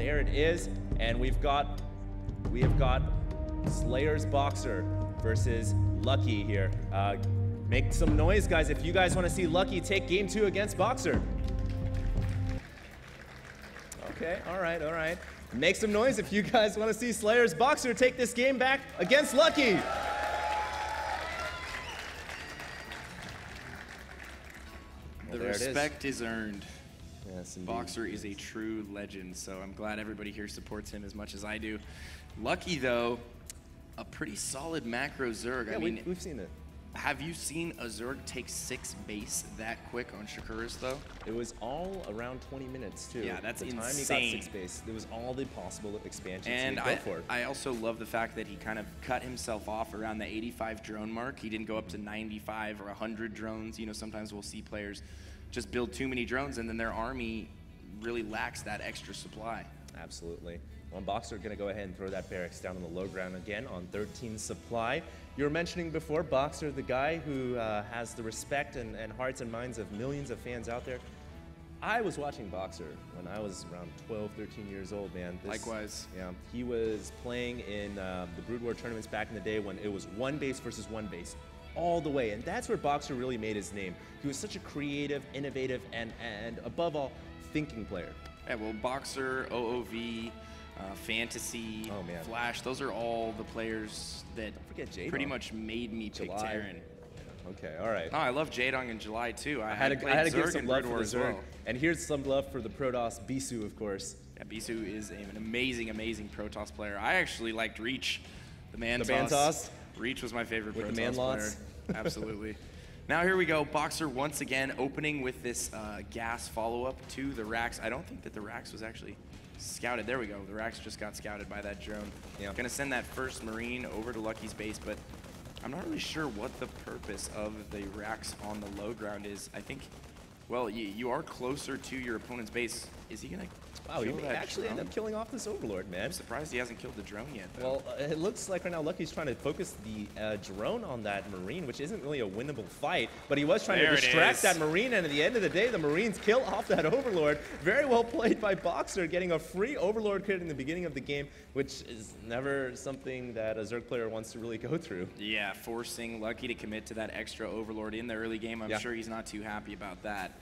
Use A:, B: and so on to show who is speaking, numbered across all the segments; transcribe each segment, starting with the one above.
A: there it is. And we have got Slayer's BoxeR versus Lucky here. Make some noise, guys, if you guys want to see Lucky take game 2 against BoxeR. Okay, all right. Make some noise if you guys want to see Slayer's BoxeR take this game back against Lucky.
B: The respect is earned.
A: Yes, indeed.
B: BoxeR is a true legend, so I'm glad everybody here supports him as much as I do. Lucky, though, a pretty solid macro Zerg.
A: Yeah,
B: I mean,
A: we've seen it.
B: Have you seen a Zerg take 6 base that quick on Shakuras, though?
A: It was all around 20 minutes, too.
B: Yeah, that's insane.
A: The time he got 6 base, it was all the possible expansions.
B: And I also love the fact that he kind of cut himself off around the 85 drone mark. He didn't go up to 95 or 100 drones. You know, sometimes we'll see players just build too many drones, and then their army really lacks that extra supply.
A: Absolutely. Well, BoxeR going to go ahead and throw that barracks down on the low ground again on 13 supply. You were mentioning before, BoxeR, the guy who has the respect and hearts and minds of millions of fans out there. I was watching BoxeR when I was around 12, 13 years old, man.
B: Likewise.
A: Yeah, he was playing in the Brood War tournaments back in the day when it was one base versus one base all the way. And that's where BoxeR really made his name. He was such a creative, innovative, and above all, thinking player.
B: Yeah, well, BoxeR, OOV, Fantasy, Flash, those are all the players that pretty much made me pick Terran.
A: Okay, all right.
B: Oh, I love Jaedong in July, too. I had
A: to give some love for the Zerg. Well. And here's some love for the Protoss, Bisu, of course.
B: Yeah, Bisu is an amazing, amazing Protoss player. I actually liked Reach, the Mantoss. Reach was my favorite Protoss player. Absolutely. Now here we go, BoxeR once again opening with this gas follow-up to the Rax. I don't think that the Rax was actually scouted. There we go, the Rax just got scouted by that drone. Yeah. Gonna send that first Marine over to Lucky's base, but I'm not really sure what the purpose of the Rax on the low ground is. I think, well, you are closer to your opponent's base. Is he gonna
A: Wow, he may actually end up killing off this Overlord, man.
B: I'm surprised he hasn't killed the drone yet, though.
A: Well, it looks like right now Lucky's trying to focus the drone on that Marine, which isn't really a winnable fight, but he was trying to distract that Marine, and at the end of the day, the Marines kill off that Overlord. Very well played by BoxeR, getting a free Overlord crit in the beginning of the game, which is never something that a Zerg player wants to really go through.
B: Yeah, forcing Lucky to commit to that extra Overlord in the early game. I'm sure he's not too happy about that.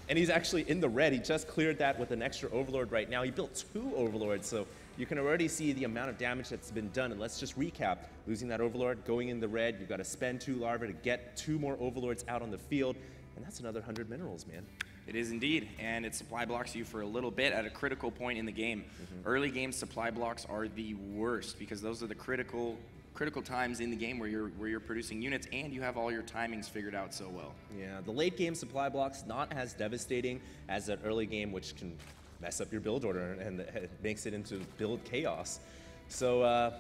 A: And he's actually in the red. He just cleared that with an extra Overlord right now. He built 2 Overlords, so you can already see the amount of damage that's been done. And let's just recap. Losing that Overlord, going in the red, you've got to spend 2 larvae to get 2 more Overlords out on the field. And that's another 100 minerals, man.
B: It is indeed, and it supply blocks you for a little bit at a critical point in the game. Early game supply blocks are the worst because those are the critical times in the game where you're producing units and you have all your timings figured out so well.
A: Yeah, the late game supply blocks not as devastating as that early game, which can mess up your build order and it makes it into build chaos. So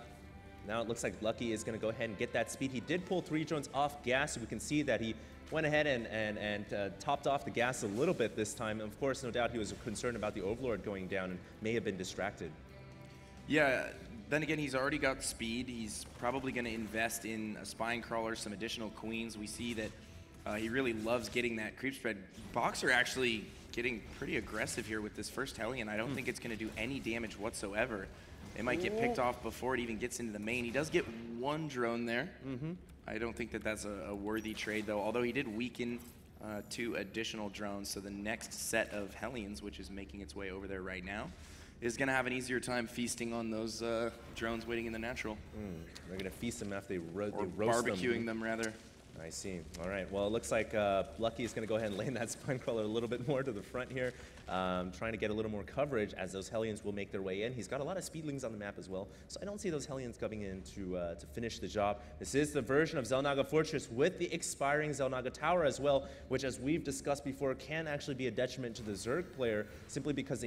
A: now it looks like Lucky is going to go ahead and get that speed. He did pull 3 drones off gas, so we can see that he went ahead and topped off the gas a little bit this time. Of course, no doubt he was concerned about the Overlord going down and may have been distracted.
B: Yeah. Then again, he's already got speed. He's probably going to invest in a spine crawler, some additional queens. We see that he really loves getting that creep spread. BoxeR actually getting pretty aggressive here with this first Hellion. I don't think it's going to do any damage whatsoever. It might get picked off before it even gets into the main. He does get 1 drone there. I don't think that that's a worthy trade, though, although he did weaken 2 additional drones. So the next set of Hellions, which is making its way over there right now, is going to have an easier time feasting on those drones waiting in the natural.
A: They're going to feast them after they roast
B: barbecuing them, rather.
A: I see. All right. Well, it looks like Lucky is going to go ahead and lane that spine crawler a little bit more to the front here, trying to get a little more coverage as those Hellions will make their way in. He's got a lot of speedlings on the map as well, so I don't see those Hellions coming in to finish the job. This is the version of Xel'Naga Fortress with the expiring Xel'Naga Tower as well, which, as we've discussed before, can actually be a detriment to the Zerg player simply because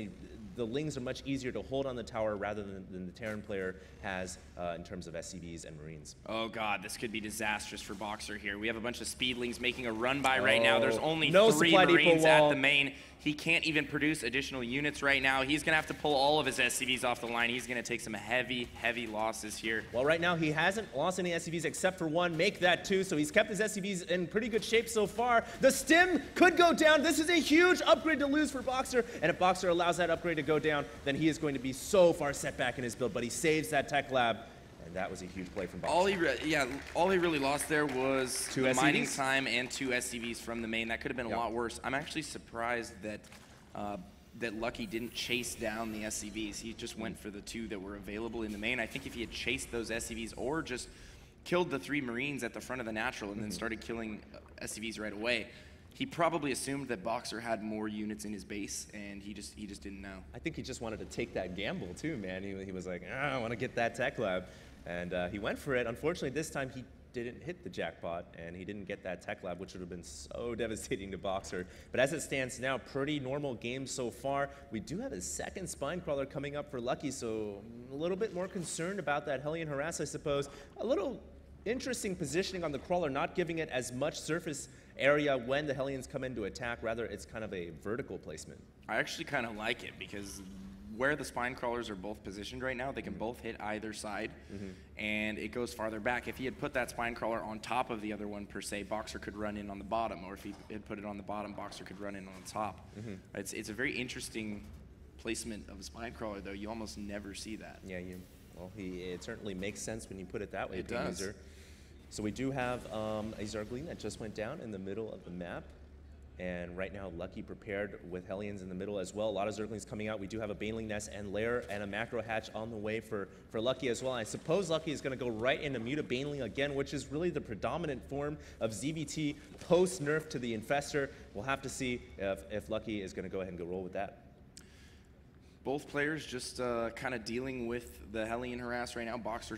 A: the Lings are much easier to hold on the tower rather than the Terran player has in terms of SCVs and Marines.
B: Oh god, this could be disastrous for BoxeR here. We have a bunch of Speedlings making a run by right now. There's only 3 Marines at the main. He can't even produce additional units right now. He's going to have to pull all of his SCVs off the line. He's going to take some heavy, heavy losses here.
A: Well, right now he hasn't lost any SCVs except for 1. Make that 2, so he's kept his SCVs in pretty good shape so far. The stim could go down. This is a huge upgrade to lose for BoxeR, and if BoxeR allows that upgrade to go down, then he is going to be so far set back in his build. But he saves that tech lab, and that was a huge play from BoxeR.
B: All he really lost there was
A: Two
B: the mining
A: SCVs?
B: time and 2 SCVs from the main. That could have been a lot worse. I'm actually surprised that that Lucky didn't chase down the SCVs. He just went for the 2 that were available in the main. I think if he had chased those SCVs or just killed the 3 Marines at the front of the natural and then started killing SCVs right away, he probably assumed that BoxeR had more units in his base, and he just didn't know.
A: I think he just wanted to take that gamble too, man. He was like, I want to get that tech lab, and he went for it. Unfortunately, this time he didn't hit the jackpot, and he didn't get that tech lab, which would have been so devastating to BoxeR. But as it stands now, pretty normal game so far. We do have a second spine crawler coming up for Lucky, so a little bit more concerned about that Hellion harass, I suppose. A little interesting positioning on the crawler, not giving it as much surface area when the Hellions come in to attack. Rather, it's kind of a vertical placement.
B: I actually kind of like it because where the spine crawlers are both positioned right now, they can both hit either side, and it goes farther back. If he had put that spine crawler on top of the other one, per se, BoxeR could run in on the bottom, or if he had put it on the bottom, BoxeR could run in on the top. It's a very interesting placement of a spine crawler, though. You almost never see that.
A: Yeah, it certainly makes sense when you put it that way.
B: It does.
A: User. So we do have a Zergling that just went down in the middle of the map. And right now, Lucky prepared with Hellions in the middle as well. A lot of Zerglings coming out. We do have a Baneling Nest and Lair and a Macro Hatch on the way for Lucky as well. And I suppose Lucky is going to go right into Muta Baneling again, which is really the predominant form of ZVT post-nerf to the Infestor. We'll have to see if Lucky is going to go ahead and go roll with that.
B: Both players just kind of dealing with the Hellion harass right now. BoxeR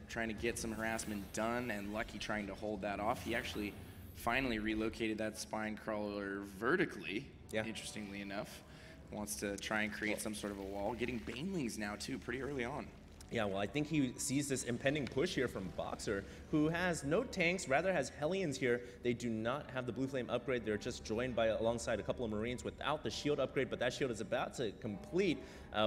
B: trying to get some harassment done, and Lucky trying to hold that off. He actually finally relocated that spine crawler vertically, interestingly enough. Wants to try and create some sort of a wall. Getting Banelings now, too, pretty early on.
A: Yeah, well, I think he sees this impending push here from BoxeR, who has no tanks, rather has Hellions here. They do not have the Blue Flame upgrade. They're just joined by alongside a couple of Marines without the shield upgrade, but that shield is about to complete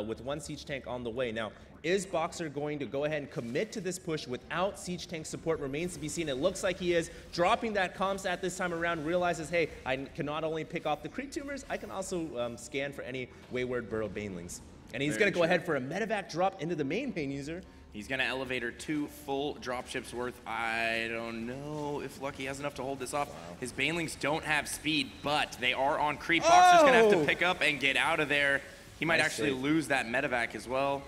A: with 1 siege tank on the way. Now, is BoxeR going to go ahead and commit to this push without siege tank support? Remains to be seen. It looks like he is dropping that comm stat this time around, realizes, hey, I can not only pick off the creep tumors, I can also scan for any wayward burrow banelings. And he's going to go ahead for a medevac drop into the main pain user.
B: He's going to elevator 2 full dropships worth. I don't know if Lucky has enough to hold this off. Wow. His Banelings don't have speed, but they are on creep. BoxeR's going to have to pick up and get out of there. He might actually lose that medevac as well.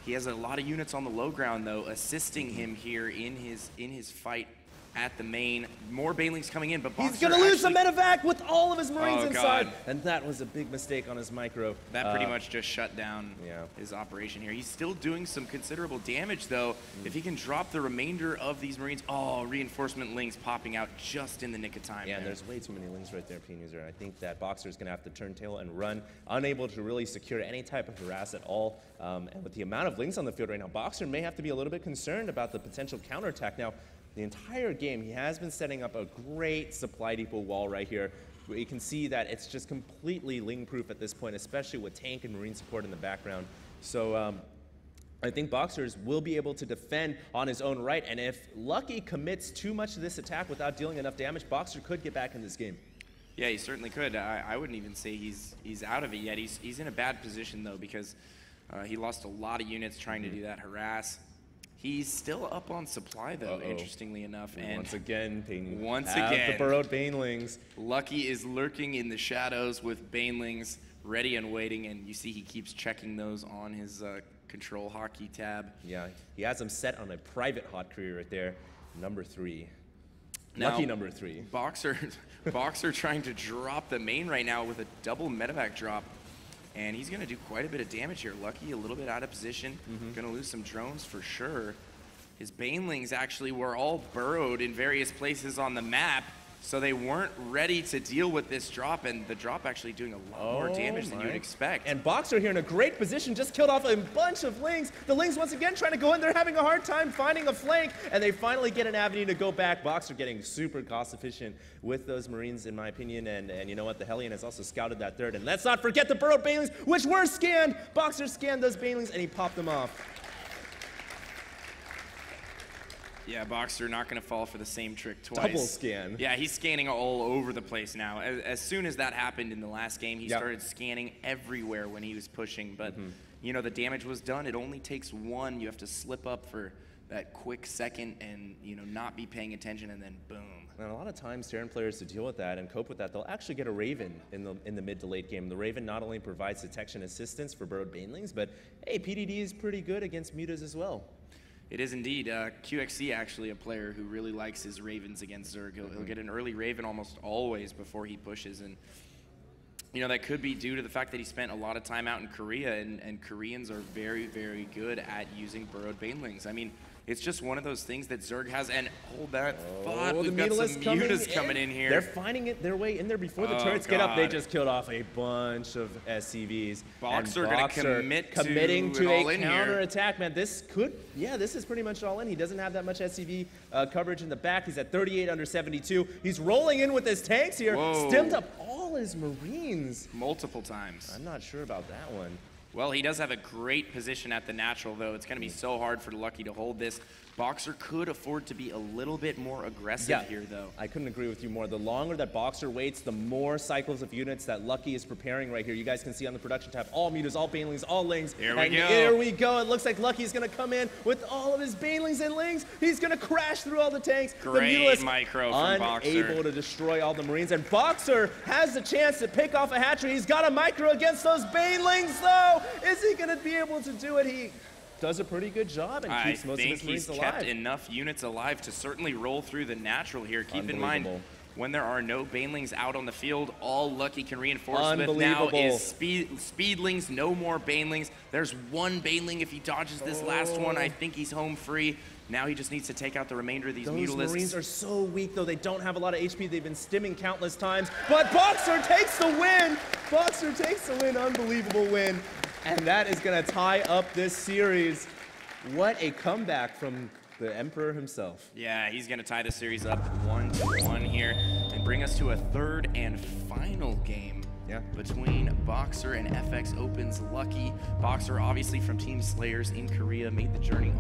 B: He has a lot of units on the low ground, though, assisting him here in his fight at the main. More Banelings coming in, but
A: he's going to lose the medevac with all of his Marines inside. God. And that was a big mistake on his micro.
B: That pretty much just shut down his operation here. He's still doing some considerable damage, though. If he can drop the remainder of these Marines. Oh, reinforcement lings popping out just in the nick of time.
A: Yeah, and there's way too many lings right there, Peen User. I think that BoxeR is going to have to turn tail and run, unable to really secure any type of harass at all. And with the amount of lings on the field right now, BoxeR may have to be a little bit concerned about the potential counterattack. Now, the entire game, he has been setting up a great supply depot wall right here. You can see that it's just completely ling-proof at this point, especially with tank and Marine support in the background. So I think BoxeR will be able to defend on his own right, and if Lucky commits too much to this attack without dealing enough damage, BoxeR could get back in this game.
B: Yeah, he certainly could. I wouldn't even say he's out of it yet. He's in a bad position, though, because he lost a lot of units trying to do that harass. He's still up on supply, though, interestingly enough. And
A: once again,
B: the
A: burrowed Banelings.
B: Lucky is lurking in the shadows with Banelings ready and waiting, and you see he keeps checking those on his control hotkey tab.
A: Yeah, he has them set on a private hotkey right there, number 3.
B: Now,
A: Lucky number 3.
B: BoxeR trying to drop the main right now with a double medevac drop. And he's going to do quite a bit of damage here. Lucky a little bit out of position. Going to lose some drones for sure. His Banelings actually were all burrowed in various places on the map, so they weren't ready to deal with this drop, and the drop actually doing a lot more damage than you would expect.
A: And BoxeR here in a great position, just killed off a bunch of lings. The lings once again trying to go in. They're having a hard time finding a flank, and they finally get an avenue to go back. BoxeR getting super cost efficient with those Marines, in my opinion, and you know what? The Hellion has also scouted that third, and let's not forget the burrowed Banelings, which were scanned. BoxeR scanned those Banelings, and he popped them off.
B: Yeah, BoxeR not going to fall for the same trick twice.
A: Double scan.
B: Yeah, he's scanning all over the place now. As soon as that happened in the last game, he
A: Yep.
B: started scanning everywhere when he was pushing. But, you know, the damage was done. It only takes one. You have to slip up for that quick second and, you know, not be paying attention, and then boom.
A: And a lot of times, Terran players, to deal with that and cope with that, they'll actually get a Raven in the mid to late game. The Raven not only provides detection assistance for burrowed banelings, but hey, PDD is pretty good against mutas as well.
B: It is indeed. QXC actually a player who really likes his Ravens against Zerg. He'll get an early Raven almost always before he pushes, and you know that could be due to the fact that he spent a lot of time out in Korea, and Koreans are very, very good at using burrowed banelings. I mean, it's just one of those things that Zerg has, and hold that thought, we've got some mutas coming in here.
A: They're finding their way in there before the turrets get up. They just killed off a bunch of SCVs.
B: BoxeR going to
A: committing to a counter
B: here.
A: attack, man. This is pretty much all in. He doesn't have that much SCV coverage in the back. He's at 38 under 72. He's rolling in with his tanks here.
B: Whoa.
A: Stemmed up all his Marines.
B: Multiple times.
A: I'm not sure about that one.
B: Well, he does have a great position at the natural, though. It's going to be so hard for Lucky to hold this. BoxeR could afford to be a little bit more aggressive here, though.
A: I couldn't agree with you more. The longer that BoxeR waits, the more cycles of units that Lucky is preparing right here. You guys can see on the production tab, all mutas, all banelings, all lings.
B: Here we go.
A: Here we go. It looks like Lucky's going to come in with all of his banelings and lings. He's going to crash through all the tanks.
B: Great micro from BoxeR.
A: Unable to destroy all the Marines. And BoxeR has the chance to pick off a hatchery. He's got a micro against those banelings, though. Is he going to be able to do it? He does a pretty good job and keeps most of his Marines alive.
B: I think he's kept enough units alive to certainly roll through the natural here. Keep in mind, when there are no banelings out on the field, all Lucky can reinforce with now is speedlings, no more banelings. There's one baneling. If he dodges this last one, I think he's home free. Now he just needs to take out the remainder of these mutalisks.
A: Those Marines are so weak, though. They don't have a lot of HP. They've been stimming countless times. But BoxeR takes the win. BoxeR takes the win. Unbelievable win. And that is going to tie up this series. What a comeback from the Emperor himself.
B: Yeah, he's going to tie the series up 1-1 here and bring us to a third and final game between BoxeR and FX Open's Lucky. BoxeR, obviously from Team Slayers in Korea, made the journey